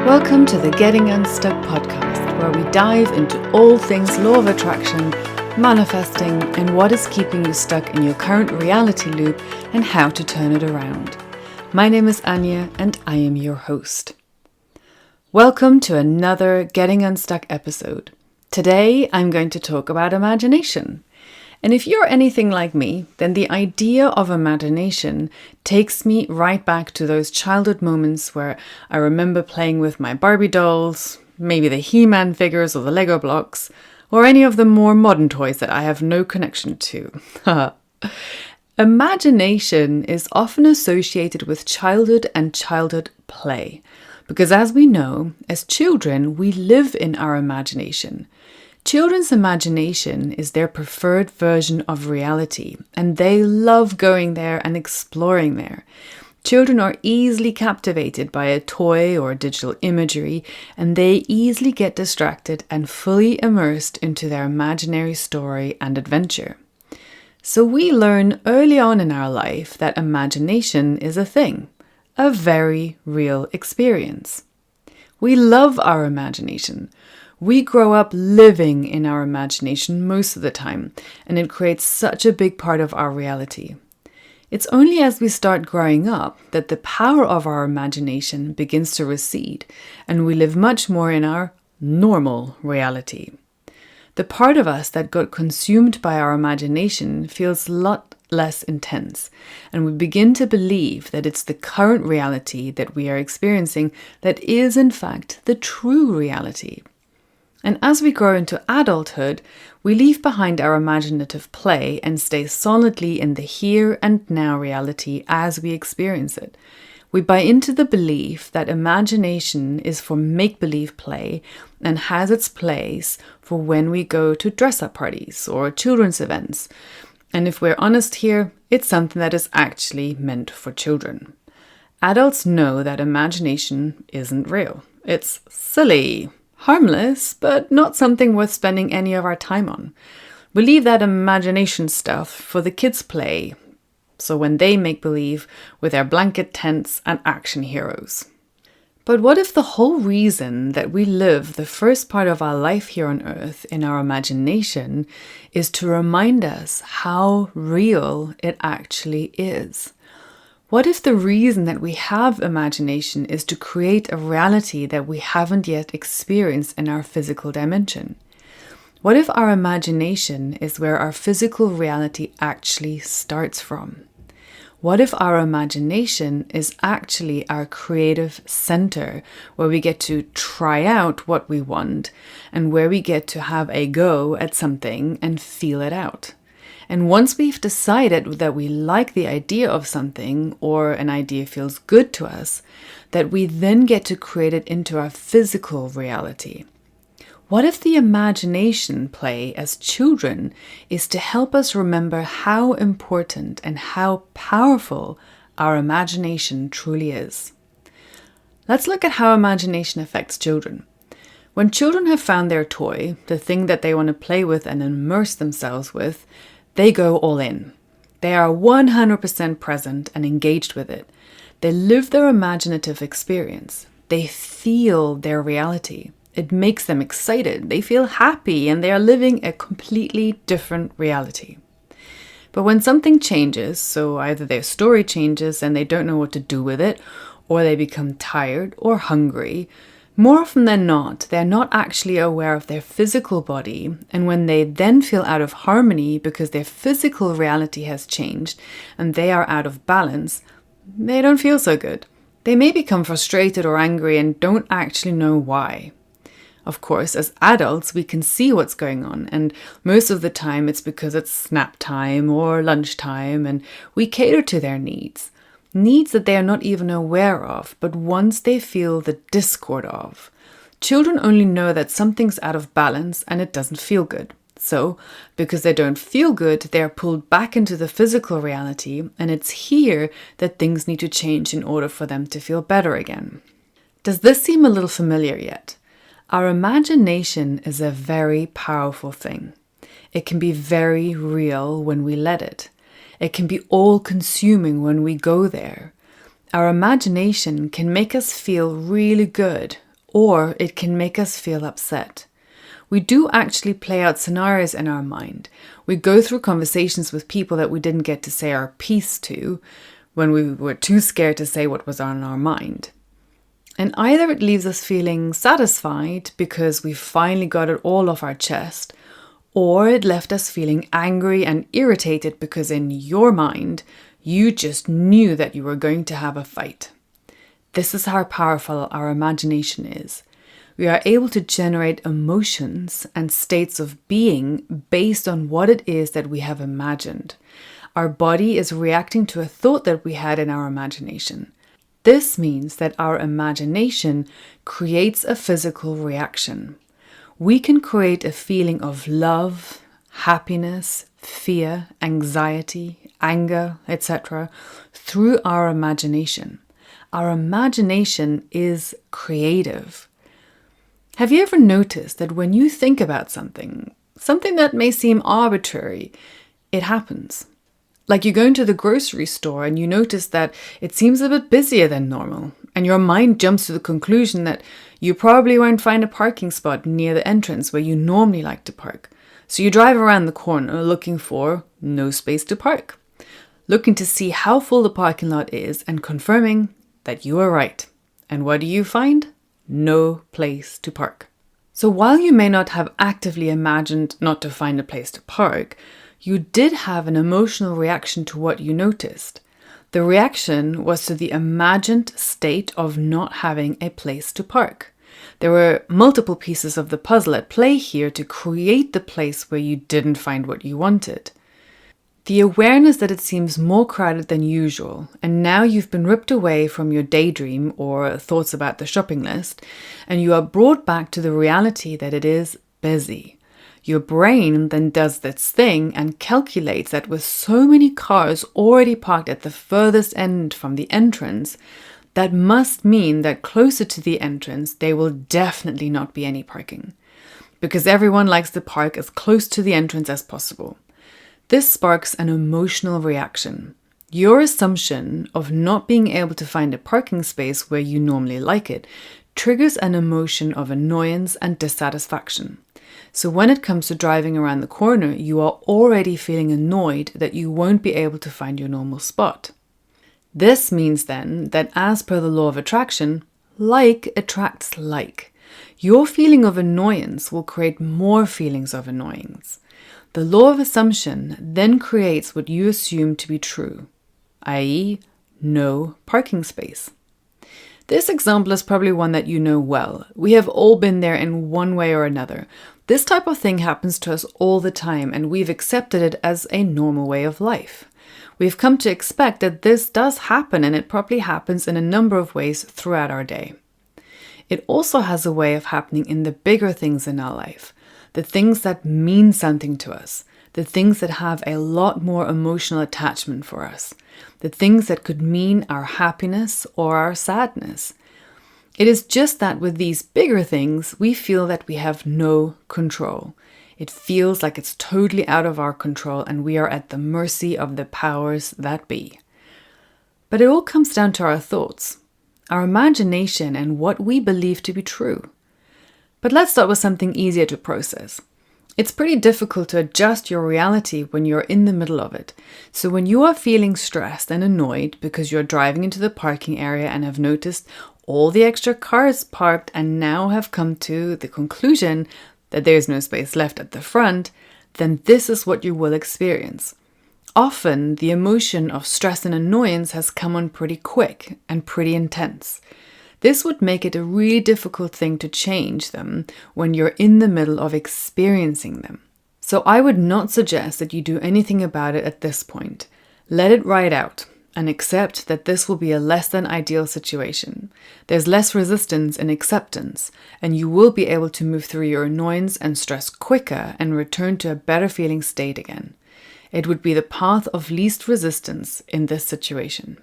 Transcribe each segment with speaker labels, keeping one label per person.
Speaker 1: Welcome to the Getting Unstuck podcast, where we dive into all things law of attraction, manifesting, and what is keeping you stuck in your current reality loop and how to turn it around. My name is Anya and I am your host. Welcome to another Getting Unstuck episode. Today I'm going to talk about imagination. And if you're anything like me, then the idea of imagination takes me right back to those childhood moments where I remember playing with my Barbie dolls, maybe the He-Man figures or the Lego blocks, or any of the more modern toys that I have no connection to. Imagination is often associated with childhood and childhood play, because as we know, as children, we live in our imagination. Children's imagination is their preferred version of reality, and they love going there and exploring there. Children are easily captivated by a toy or digital imagery, and they easily get distracted and fully immersed into their imaginary story and adventure. So we learn early on in our life that imagination is a thing, a very real experience. We love our imagination. We grow up living in our imagination most of the time, and it creates such a big part of our reality. It's only as we start growing up that the power of our imagination begins to recede, and we live much more in our normal reality. The part of us that got consumed by our imagination feels a lot less intense, and we begin to believe that it's the current reality that we are experiencing that is in fact the true reality. And as we grow into adulthood, we leave behind our imaginative play and stay solidly in the here and now reality as we experience it. We buy into the belief that imagination is for make-believe play and has its place for when we go to dress-up parties or children's events. And if we're honest here, it's something that is actually meant for children. Adults know that imagination isn't real. It's silly. Harmless, but not something worth spending any of our time on. We leave that imagination stuff for the kids' play, so when they make believe with their blanket tents and action heroes. But what if the whole reason that we live the first part of our life here on Earth in our imagination is to remind us how real it actually is? What if the reason that we have imagination is to create a reality that we haven't yet experienced in our physical dimension? What if our imagination is where our physical reality actually starts from? What if our imagination is actually our creative center, where we get to try out what we want and where we get to have a go at something and feel it out? And once we've decided that we like the idea of something or an idea feels good to us, that we then get to create it into our physical reality. What if the imagination play as children is to help us remember how important and how powerful our imagination truly is? Let's look at how imagination affects children. When children have found their toy, the thing that they want to play with and immerse themselves with, they go all in. They are 100% present and engaged with it. They live their imaginative experience. They feel their reality. It makes them excited. They feel happy and they are living a completely different reality. But when something changes, so either their story changes and they don't know what to do with it, or they become tired or hungry, more often than not, they're not actually aware of their physical body, and when they then feel out of harmony because their physical reality has changed and they are out of balance, they don't feel so good. They may become frustrated or angry and don't actually know why. Of course, as adults, we can see what's going on, and most of the time it's because it's snap time or lunchtime, and we cater to their needs. Needs that they are not even aware of, but once they feel the discord of. Children only know that something's out of balance and it doesn't feel good. So, because they don't feel good, they are pulled back into the physical reality, and it's here that things need to change in order for them to feel better again. Does this seem a little familiar yet? Our imagination is a very powerful thing. It can be very real when we let it. It can be all-consuming when we go there. Our imagination can make us feel really good or it can make us feel upset. We do actually play out scenarios in our mind. We go through conversations with people that we didn't get to say our piece to when we were too scared to say what was on our mind. And either it leaves us feeling satisfied because we finally got it all off our chest, or it left us feeling angry and irritated because in your mind, you just knew that you were going to have a fight. This is how powerful our imagination is. We are able to generate emotions and states of being based on what it is that we have imagined. Our body is reacting to a thought that we had in our imagination. This means that our imagination creates a physical reaction. We can create a feeling of love, happiness, fear, anxiety, anger, etc. through our imagination. Our imagination is creative. Have you ever noticed that when you think about something that may seem arbitrary, it happens? Like you go into the grocery store and you notice that it seems a bit busier than normal, and your mind jumps to the conclusion that you probably won't find a parking spot near the entrance where you normally like to park. So you drive around the corner looking for no space to park, looking to see how full the parking lot is and confirming that you are right. And what do you find? No place to park. So while you may not have actively imagined not to find a place to park, you did have an emotional reaction to what you noticed. The reaction was to the imagined state of not having a place to park. There were multiple pieces of the puzzle at play here to create the place where you didn't find what you wanted. The awareness that it seems more crowded than usual, and now you've been ripped away from your daydream or thoughts about the shopping list, and you are brought back to the reality that it is busy. Your brain then does its thing and calculates that with so many cars already parked at the furthest end from the entrance, that must mean that closer to the entrance there will definitely not be any parking, because everyone likes to park as close to the entrance as possible. This sparks an emotional reaction. Your assumption of not being able to find a parking space where you normally like it triggers an emotion of annoyance and dissatisfaction. So when it comes to driving around the corner, you are already feeling annoyed that you won't be able to find your normal spot. This means then that as per the law of attraction, like attracts like. Your feeling of annoyance will create more feelings of annoyance. The law of assumption then creates what you assume to be true, i.e., no parking space. This example is probably one that you know well. We have all been there in one way or another. This type of thing happens to us all the time, and we've accepted it as a normal way of life. We've come to expect that this does happen, and it probably happens in a number of ways throughout our day. It also has a way of happening in the bigger things in our life. The things that mean something to us, the things that have a lot more emotional attachment for us, the things that could mean our happiness or our sadness. It is just that with these bigger things, we feel that we have no control. It feels like it's totally out of our control and we are at the mercy of the powers that be. But it all comes down to our thoughts, our imagination, and what we believe to be true. But let's start with something easier to process. It's pretty difficult to adjust your reality when you're in the middle of it. So when you are feeling stressed and annoyed because you're driving into the parking area and have noticed all the extra cars parked and now have come to the conclusion that there's no space left at the front, then this is what you will experience. Often, the emotion of stress and annoyance has come on pretty quick and pretty intense. This would make it a really difficult thing to change them when you're in the middle of experiencing them. So I would not suggest that you do anything about it at this point. Let it ride out and accept that this will be a less than ideal situation. There's less resistance and acceptance, and you will be able to move through your annoyance and stress quicker and return to a better feeling state again. It would be the path of least resistance in this situation.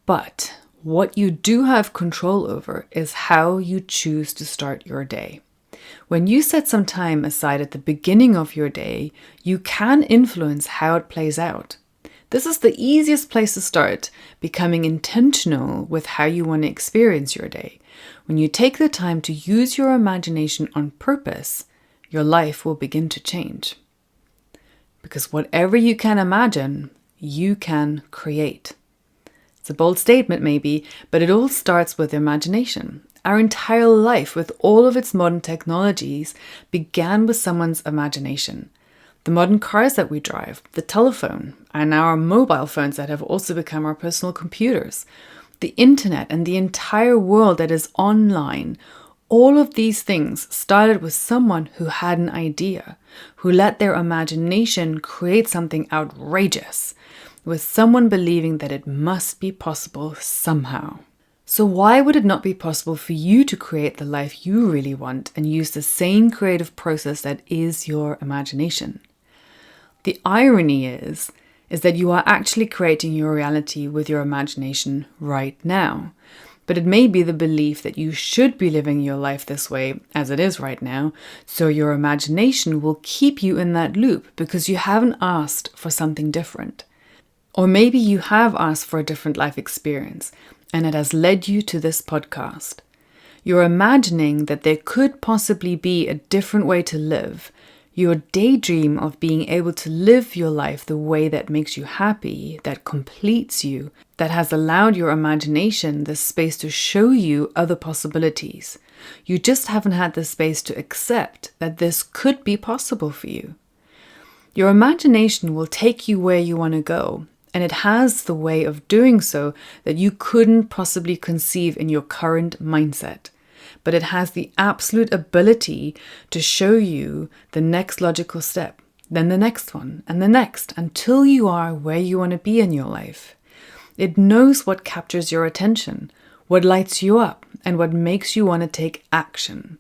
Speaker 1: But what you do have control over is how you choose to start your day. When you set some time aside at the beginning of your day, you can influence how it plays out. This is the easiest place to start becoming intentional with how you want to experience your day. When you take the time to use your imagination on purpose, your life will begin to change. Because whatever you can imagine, you can create. It's a bold statement maybe, but it all starts with imagination. Our entire life, with all of its modern technologies, began with someone's imagination. The modern cars that we drive, the telephone, and our mobile phones that have also become our personal computers, the internet and the entire world that is online, all of these things started with someone who had an idea, who let their imagination create something outrageous, with someone believing that it must be possible somehow. So why would it not be possible for you to create the life you really want and use the same creative process that is your imagination? The irony is that you are actually creating your reality with your imagination right now. But it may be the belief that you should be living your life this way as it is right now, so your imagination will keep you in that loop because you haven't asked for something different. Or maybe you have asked for a different life experience, and it has led you to this podcast. You're imagining that there could possibly be a different way to live. Your daydream of being able to live your life the way that makes you happy, that completes you, that has allowed your imagination the space to show you other possibilities. You just haven't had the space to accept that this could be possible for you. Your imagination will take you where you want to go, and it has the way of doing so that you couldn't possibly conceive in your current mindset. But it has the absolute ability to show you the next logical step, then the next one, and the next, until you are where you want to be in your life. It knows what captures your attention, what lights you up, and what makes you want to take action.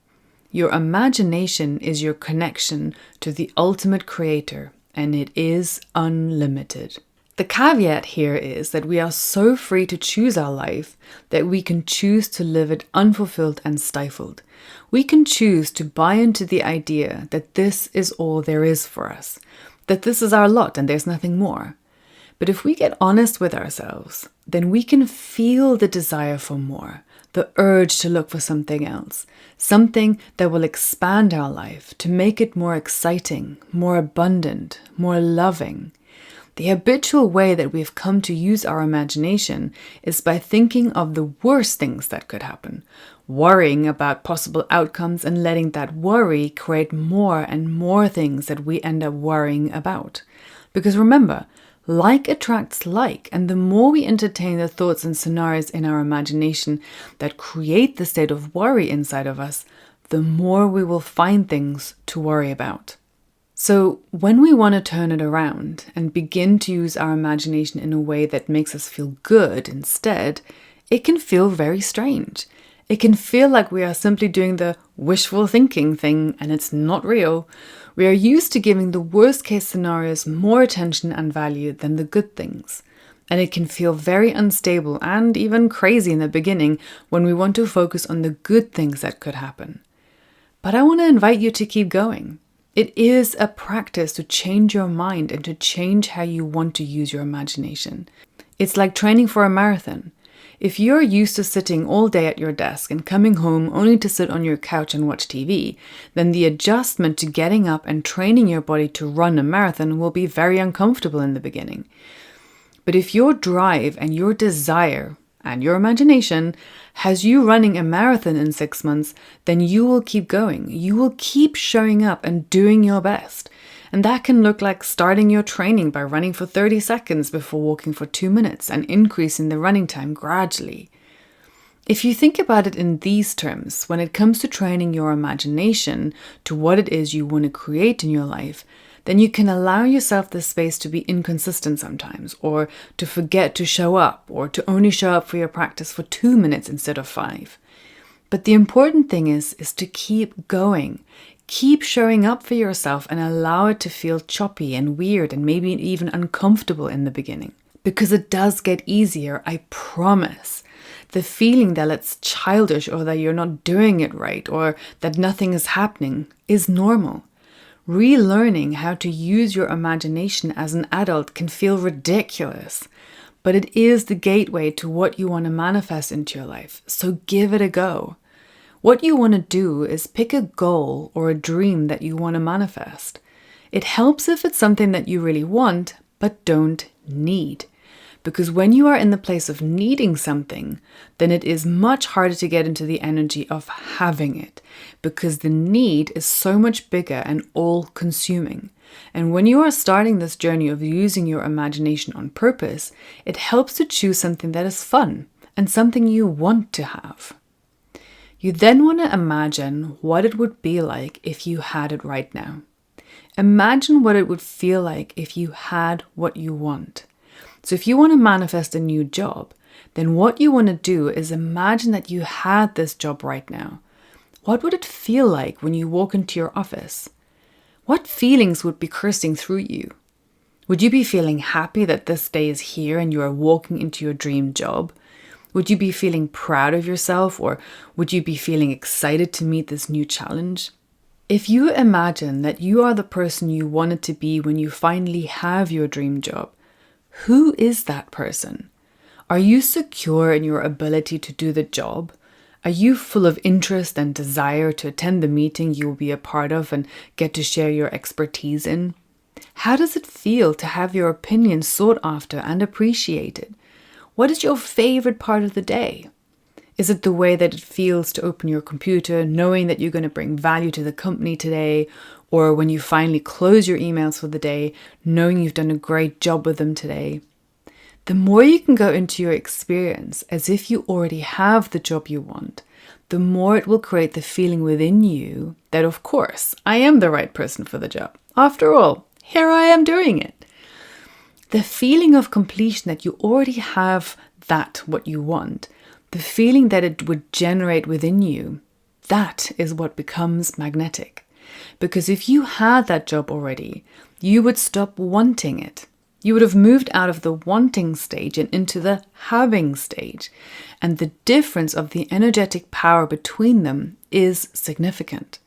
Speaker 1: Your imagination is your connection to the ultimate creator, and it is unlimited. The caveat here is that we are so free to choose our life that we can choose to live it unfulfilled and stifled. We can choose to buy into the idea that this is all there is for us, that this is our lot and there's nothing more. But if we get honest with ourselves, then we can feel the desire for more, the urge to look for something else, something that will expand our life, to make it more exciting, more abundant, more loving. The habitual way that we've come to use our imagination is by thinking of the worst things that could happen, worrying about possible outcomes and letting that worry create more and more things that we end up worrying about. Because remember, like attracts like, and the more we entertain the thoughts and scenarios in our imagination that create the state of worry inside of us, the more we will find things to worry about. So when we want to turn it around and begin to use our imagination in a way that makes us feel good instead, it can feel very strange. It can feel like we are simply doing the wishful thinking thing and it's not real. We are used to giving the worst case scenarios more attention and value than the good things. And it can feel very unstable and even crazy in the beginning when we want to focus on the good things that could happen. But I want to invite you to keep going. It is a practice to change your mind and to change how you want to use your imagination. It's like training for a marathon. If you're used to sitting all day at your desk and coming home only to sit on your couch and watch TV, then the adjustment to getting up and training your body to run a marathon will be very uncomfortable in the beginning. But if your drive and your desire and your imagination has you running a marathon in 6 months, then you will keep going. You will keep showing up and doing your best. And that can look like starting your training by running for 30 seconds before walking for 2 minutes and increasing the running time gradually. If you think about it in these terms, when it comes to training your imagination to what it is you want to create in your life, then you can allow yourself the space to be inconsistent sometimes, or to forget to show up, or to only show up for your practice for 2 minutes instead of 5. But the important thing is to keep going. Keep showing up for yourself and allow it to feel choppy and weird and maybe even uncomfortable in the beginning. Because it does get easier, I promise. The feeling that it's childish or that you're not doing it right or that nothing is happening is normal. Relearning how to use your imagination as an adult can feel ridiculous, but it is the gateway to what you want to manifest into your life, so give it a go. What you want to do is pick a goal or a dream that you want to manifest. It helps if it's something that you really want, but don't need. Because when you are in the place of needing something, then it is much harder to get into the energy of having it, because the need is so much bigger and all-consuming. And when you are starting this journey of using your imagination on purpose, it helps to choose something that is fun and something you want to have. You then want to imagine what it would be like if you had it right now. Imagine what it would feel like if you had what you want. So if you want to manifest a new job, then what you want to do is imagine that you had this job right now. What would it feel like when you walk into your office? What feelings would be coursing through you? Would you be feeling happy that this day is here and you are walking into your dream job? Would you be feeling proud of yourself, or would you be feeling excited to meet this new challenge? If you imagine that you are the person you wanted to be when you finally have your dream job, who is that person? Are you secure in your ability to do the job? Are you full of interest and desire to attend the meeting you will be a part of and get to share your expertise in? How does it feel to have your opinion sought after and appreciated? What is your favorite part of the day? Is it the way that it feels to open your computer, knowing that you're going to bring value to the company today? Or when you finally close your emails for the day, knowing you've done a great job with them today? The more you can go into your experience as if you already have the job you want, the more it will create the feeling within you that, of course, I am the right person for the job. After all, here I am doing it. The feeling of completion that you already have that what you want, the feeling that it would generate within you, that is what becomes magnetic. Because if you had that job already, you would stop wanting it. You would have moved out of the wanting stage and into the having stage. And the difference of the energetic power between them is significant.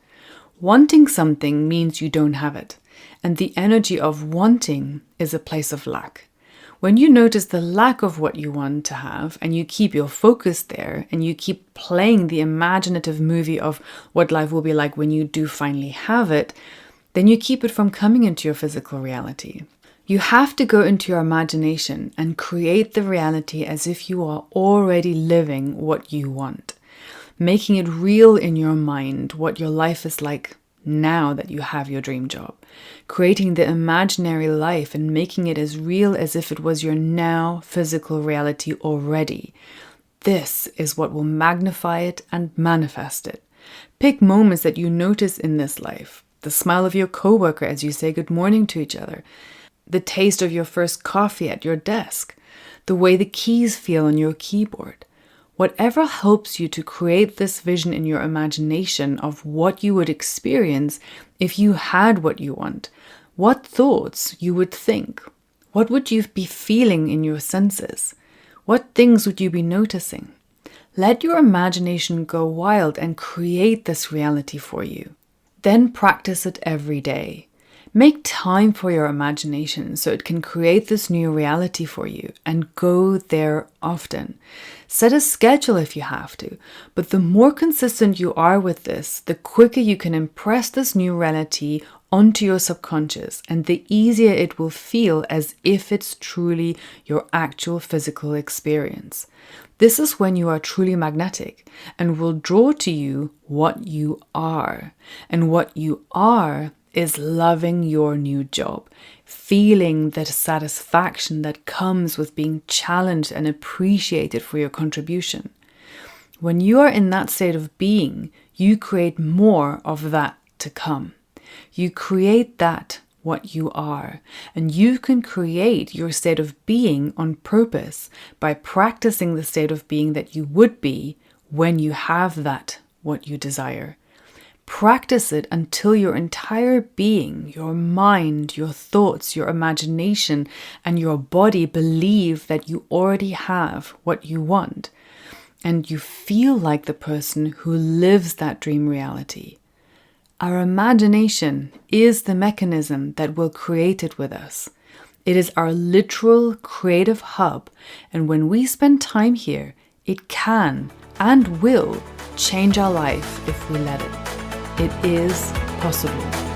Speaker 1: Wanting something means you don't have it. And the energy of wanting is a place of lack. When you notice the lack of what you want to have and you keep your focus there and you keep playing the imaginative movie of what life will be like when you do finally have it, then you keep it from coming into your physical reality. You have to go into your imagination and create the reality as if you are already living what you want, making it real in your mind what your life is like now that you have your dream job, creating the imaginary life and making it as real as if it was your now physical reality already. This is what will magnify it and manifest it. Pick moments that you notice in this life, the smile of your coworker as you say good morning to each other, the taste of your first coffee at your desk, the way the keys feel on your keyboard. Whatever helps you to create this vision in your imagination of what you would experience if you had what you want, what thoughts you would think, what would you be feeling in your senses, what things would you be noticing. Let your imagination go wild and create this reality for you. Then practice it every day. Make time for your imagination so it can create this new reality for you, and go there often. Set a schedule if you have to, but the more consistent you are with this, the quicker you can impress this new reality onto your subconscious, and the easier it will feel as if it's truly your actual physical experience. This is when you are truly magnetic and will draw to you what you are. And what you are is loving your new job, feeling the satisfaction that comes with being challenged and appreciated for your contribution. When you are in that state of being, you create more of that to come. You create that what you are, and you can create your state of being on purpose by practicing the state of being that you would be when you have that what you desire. Practice it until your entire being, your mind, your thoughts, your imagination, and your body believe that you already have what you want, and you feel like the person who lives that dream reality. Our imagination is the mechanism that will create it with us. It is our literal creative hub, and when we spend time here, it can and will change our life if we let it. It is possible.